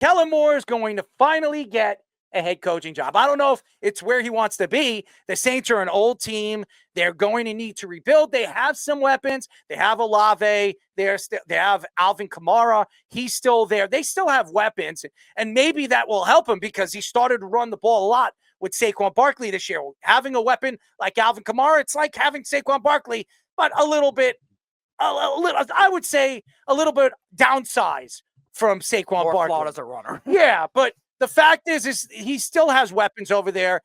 Kellen Moore is going to finally get a head coaching job. I don't know if it's where he wants to be. The Saints are an old team. They're going to need to rebuild. They have some weapons. They have Olave. They have Alvin Kamara. He's still there. They still have weapons, and maybe that will help him because he started to run the ball a lot with Saquon Barkley this year. Having a weapon like Alvin Kamara, it's like having Saquon Barkley, but a little bit, I would say a little bit downsize from Saquon More Barkley. flawed as a runner. Yeah, but the fact is he still has weapons over there.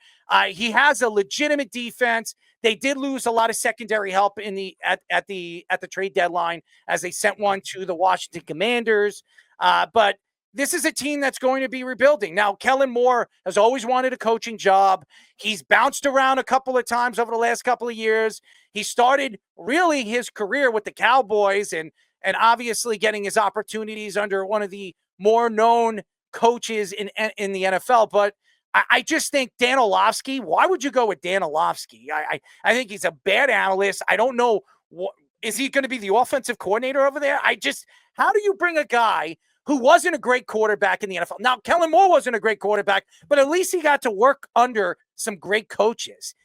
He has a legitimate defense. They did lose a lot of secondary help in the at the trade deadline as they sent one to the Washington Commanders. But this is a team that's going to be rebuilding. Now, Kellen Moore has always wanted a coaching job. He's bounced around a couple of times over the last couple of years. He started really his career with the Cowboys and obviously getting his opportunities under one of the more known coaches in the NFL. But I just think Dan Orlovsky, why would you go with Dan Orlovsky? I think he's a bad analyst. I don't know. Is he going to be the offensive coordinator over there? How do you bring a guy who wasn't a great quarterback in the NFL? Now, Kellen Moore wasn't a great quarterback, but at least he got to work under some great coaches.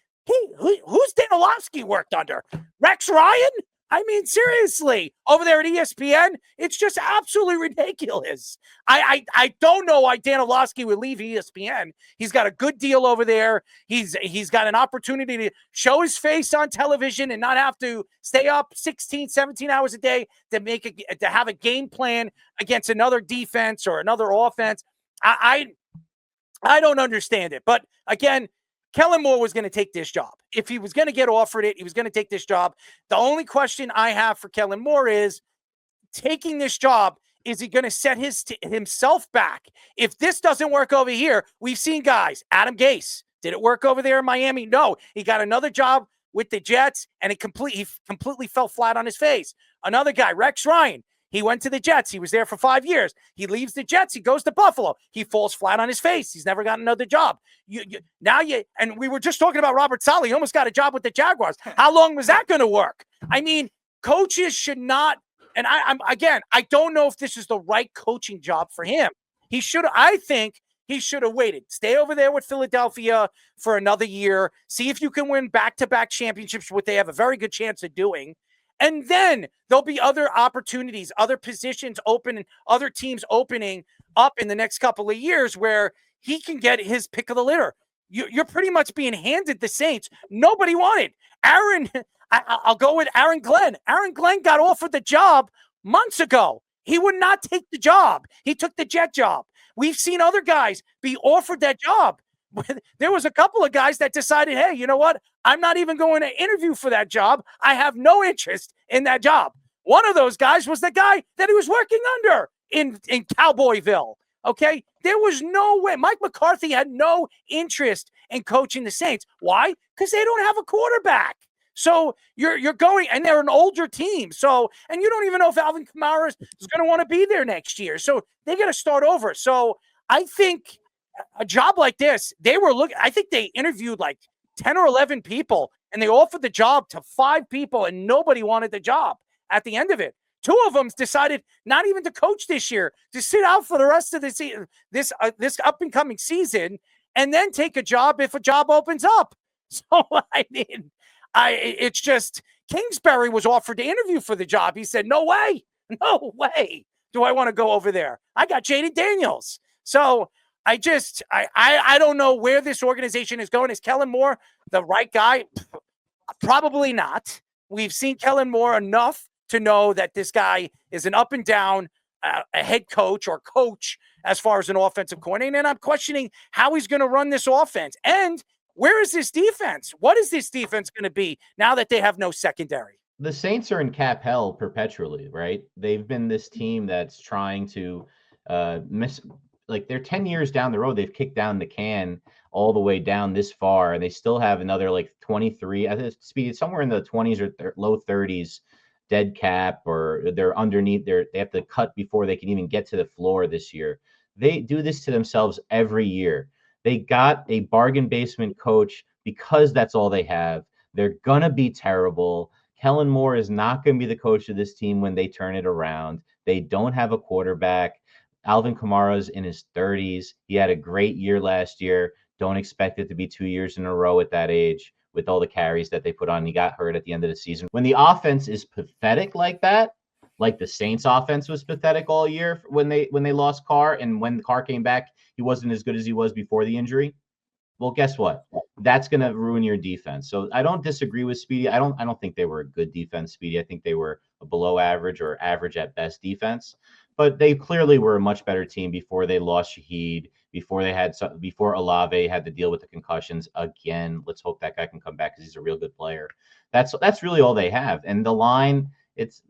Who's Dan Orlovsky worked under? Rex Ryan? I mean, seriously, over there at ESPN, it's just absolutely ridiculous. I don't know why Dan Orlovsky would leave ESPN. He's got a good deal over there. He's got an opportunity to show his face on television and not have to stay up 16, 17 hours a day to have a game plan against another defense or another offense. I don't understand it. But again, Kellen Moore was going to take this job. If he was going to get offered it, he was going to take this job. The only question I have for Kellen Moore is, taking this job, is he going to set himself back? If this doesn't work over here, we've seen guys, Adam Gase, did it work over there in Miami? No. He got another job with the Jets, and he completely fell flat on his face. Another guy, Rex Ryan, he went to the Jets. He was there for 5 years. He leaves the Jets. He goes to Buffalo. He falls flat on his face. He's never got another job. And we were just talking about Robert Saleh. He almost got a job with the Jaguars. How long was that going to work? I mean, coaches should not. And I don't know if this is the right coaching job for him. I think he should have waited. Stay over there with Philadelphia for another year. See if you can win back-to-back championships, what they have a very good chance of doing. And then there'll be other opportunities, other positions open, and other teams opening up in the next couple of years where he can get his pick of the litter. You're pretty much being handed the Saints. Nobody wanted. I'll go with Aaron Glenn. Aaron Glenn got offered the job months ago. He would not take the job. He took the Jet job. We've seen other guys be offered that job. There was a couple of guys that decided, hey, you know what? I'm not even going to interview for that job. I have no interest in that job. One of those guys was the guy that he was working under in Cowboyville. Okay? There was no way. Mike McCarthy had no interest in coaching the Saints. Why? Because they don't have a quarterback. So you're going, and they're an older team. So, and you don't even know if Alvin Kamara is going to want to be there next year. So they got to start over. So I think a job like this, I think they interviewed like 10 or 11 people, and they offered the job to 5 people, and nobody wanted the job at the end of it. 2 of them decided not even to coach this year, to sit out for the rest of the season, this up-and-coming season, and then take a job if a job opens up. So, I mean, it's just, Kingsbury was offered to interview for the job. He said, no way do I want to go over there. I got Jaden Daniels. So I don't know where this organization is going. Is Kellen Moore the right guy? Probably not. We've seen Kellen Moore enough to know that this guy is an up and down a head coach or coach as far as an offensive coordinator. And I'm questioning how he's going to run this offense. And where is this defense? What is this defense going to be now that they have no secondary? The Saints are in cap hell perpetually, right? They've been this team that's trying to they're 10 years down the road. They've kicked down the can all the way down this far, and they still have another like 23 at this speed, somewhere in the 20s or low 30s dead cap, or they're underneath. They have to cut before they can even get to the floor this year. They do this to themselves every year. They got a bargain basement coach because that's all they have. They're going to be terrible. Kellen Moore is not going to be the coach of this team when they turn it around. They don't have a quarterback. Alvin Kamara's in his 30s. He had a great year last year. Don't expect it to be 2 years in a row at that age with all the carries that they put on. He got hurt at the end of the season. When the offense is pathetic like that, like the Saints offense was pathetic all year when they lost Carr, and when the Carr came back, he wasn't as good as he was before the injury. Well, guess what? That's going to ruin your defense. So I don't disagree with Speedy. I don't think they were a good defense, Speedy. I think they were a below average or average at best defense. But they clearly were a much better team before they lost Shaheed, before Olave had to deal with the concussions again. Let's hope that guy can come back because he's a real good player. That's really all they have. And the line, it's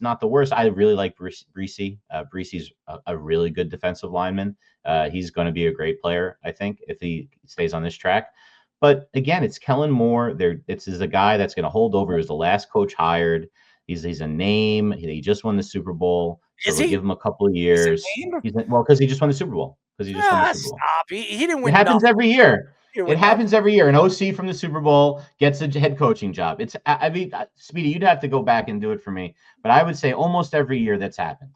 not the worst. I really like Breesy. Breesy's a really good defensive lineman. He's going to be a great player, I think, if he stays on this track. But again, it's Kellen Moore. This is a guy that's going to hold over. He was the last coach hired. He's a name. He just won the Super Bowl, so Is they'll he? give him a couple of He's a years. name? Because he just won the Super Bowl. Because he just won the Super Bowl. Stop. He didn't It win happens nothing. every year. He didn't It win happens every year. An OC from the Super Bowl gets a head coaching job. I mean, Speedy, you'd have to go back and do it for me, but I would say almost every year that's happened.